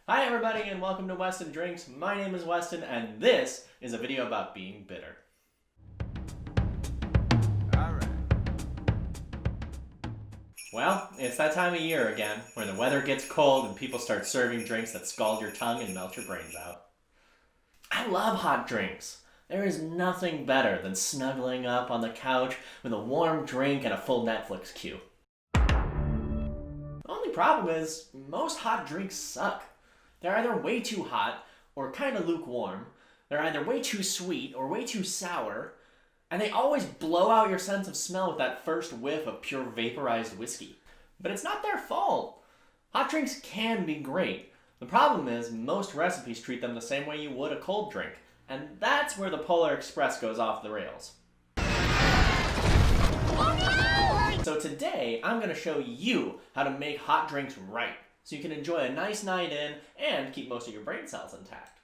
Hi everybody and welcome to Weston Drinks. My name is Weston and this is a video about being bitter. Alright. Well, it's that time of year again, where the weather gets cold and people start serving drinks that scald your tongue and melt your brains out. I love hot drinks. There is nothing better than snuggling up on the couch with a warm drink and a full Netflix queue. The only problem is, most hot drinks suck. They're either way too hot or kind of lukewarm. They're either way too sweet or way too sour. And they always blow out your sense of smell with that first whiff of pure vaporized whiskey. But it's not their fault. Hot drinks can be great. The problem is most recipes treat them the same way you would a cold drink. And that's where the Polar Express goes off the rails. So today, I'm going to show you how to make hot drinks right, so you can enjoy a nice night in and keep most of your brain cells intact.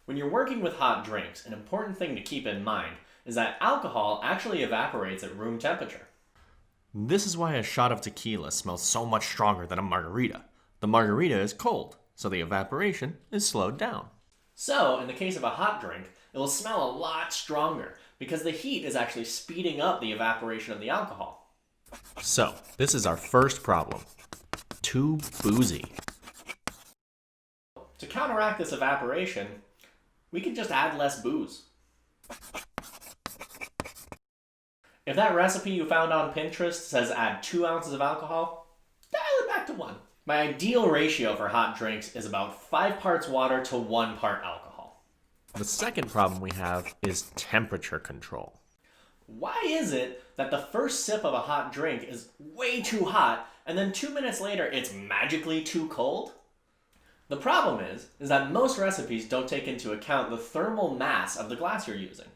When you're working with hot drinks, an important thing to keep in mind is that alcohol actually evaporates at room temperature. This is why a shot of tequila smells so much stronger than a margarita. The margarita is cold, so the evaporation is slowed down. So, in the case of a hot drink, it will smell a lot stronger because the heat is actually speeding up the evaporation of the alcohol. So, this is our first problem. Too boozy. To counteract this evaporation, we can just add less booze. If that recipe you found on Pinterest says add 2 ounces of alcohol, dial it back to 1. My ideal ratio for hot drinks is about 5 parts water to 1 part alcohol. The second problem we have is temperature control. Why is it that the first sip of a hot drink is way too hot and then 2 minutes later it's magically too cold? The problem is that most recipes don't take into account the thermal mass of the glass you're using.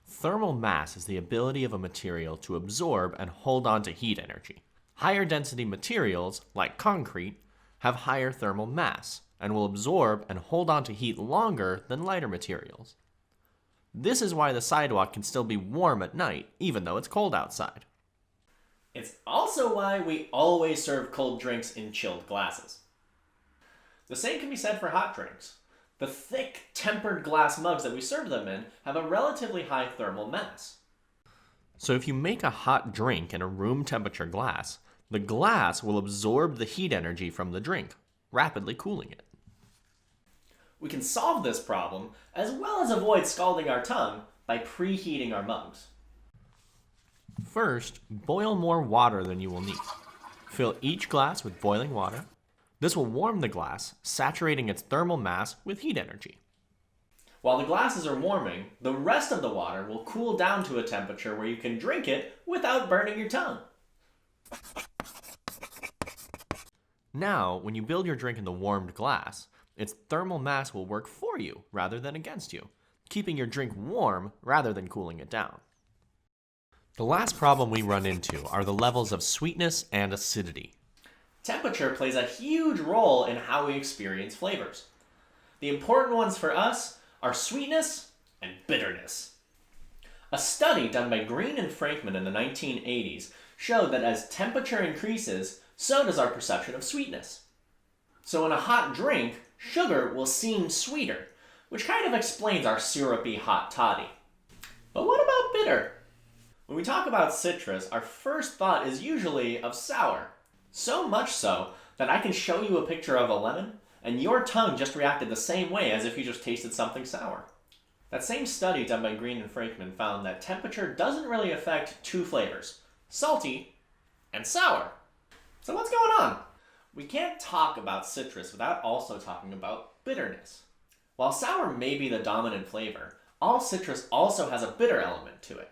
Thermal mass is the ability of a material to absorb and hold on to heat energy. Higher density materials, like concrete, have higher thermal mass and will absorb and hold on to heat longer than lighter materials. This is why the sidewalk can still be warm at night, even though it's cold outside. It's also why we always serve cold drinks in chilled glasses. The same can be said for hot drinks. The thick, tempered glass mugs that we serve them in have a relatively high thermal mass. So if you make a hot drink in a room temperature glass, the glass will absorb the heat energy from the drink, rapidly cooling it. We can solve this problem as well as avoid scalding our tongue by preheating our mugs. First, boil more water than you will need. Fill each glass with boiling water. This will warm the glass, saturating its thermal mass with heat energy. While the glasses are warming, the rest of the water will cool down to a temperature where you can drink it without burning your tongue. Now, when you build your drink in the warmed glass, its thermal mass will work for you rather than against you, keeping your drink warm rather than cooling it down. The last problem we run into are the levels of sweetness and acidity. Temperature plays a huge role in how we experience flavors. The important ones for us are sweetness and bitterness. A study done by Green and Frankman in the 1980s showed that as temperature increases, so does our perception of sweetness. So in a hot drink, sugar will seem sweeter, which kind of explains our syrupy hot toddy. But what about bitter? When we talk about citrus, our first thought is usually of sour. So much so that I can show you a picture of a lemon, and your tongue just reacted the same way as if you just tasted something sour. That same study done by Green and Frankman found that temperature doesn't really affect 2 flavors, salty and sour. So what's going on? We can't talk about citrus without also talking about bitterness. While sour may be the dominant flavor, all citrus also has a bitter element to it.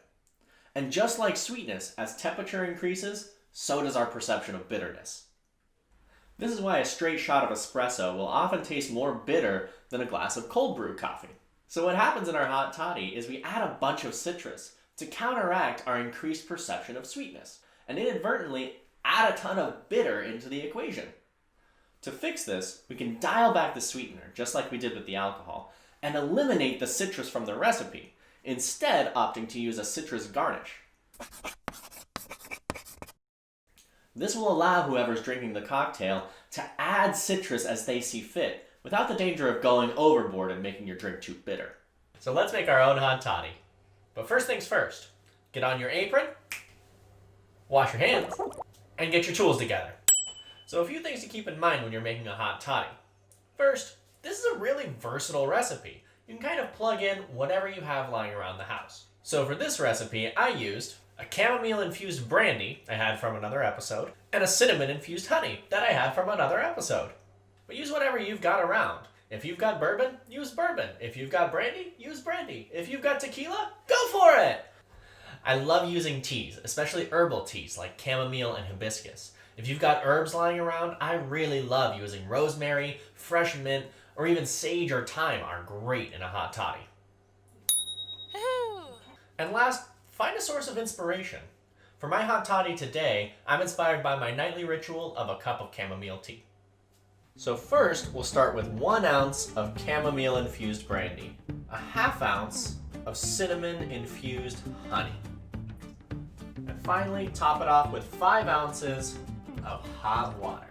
And just like sweetness, as temperature increases, so does our perception of bitterness. This is why a straight shot of espresso will often taste more bitter than a glass of cold brew coffee. So what happens in our hot toddy is we add a bunch of citrus to counteract our increased perception of sweetness, and inadvertently add a ton of bitter into the equation. To fix this, we can dial back the sweetener, just like we did with the alcohol, and eliminate the citrus from the recipe, instead opting to use a citrus garnish. This will allow whoever's drinking the cocktail to add citrus as they see fit, without the danger of going overboard and making your drink too bitter. So let's make our own hot toddy. But first things first, get on your apron, wash your hands, and get your tools together. So a few things to keep in mind when you're making a hot toddy. First, this is a really versatile recipe. You can kind of plug in whatever you have lying around the house. So for this recipe, I used a chamomile-infused brandy I had from another episode, and a cinnamon-infused honey that I had from another episode. But use whatever you've got around. If you've got bourbon, use bourbon. If you've got brandy, use brandy. If you've got tequila, go for it! I love using teas, especially herbal teas like chamomile and hibiscus. If you've got herbs lying around, I really love using rosemary, fresh mint, or even sage or thyme are great in a hot toddy. And last, find a source of inspiration. For my hot toddy today, I'm inspired by my nightly ritual of a cup of chamomile tea. So first, we'll start with 1 ounce of chamomile-infused brandy, a ½ ounce of cinnamon-infused honey, and finally, top it off with 5 ounces of hot water.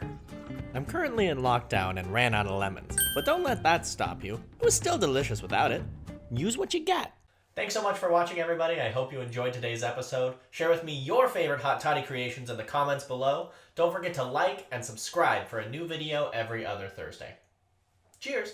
I'm currently in lockdown and ran out of lemons, but don't let that stop you. It was still delicious without it. Use what you get. Thanks so much for watching, everybody. I hope you enjoyed today's episode. Share with me your favorite hot toddy creations in the comments below. Don't forget to like and subscribe for a new video every other Thursday. Cheers!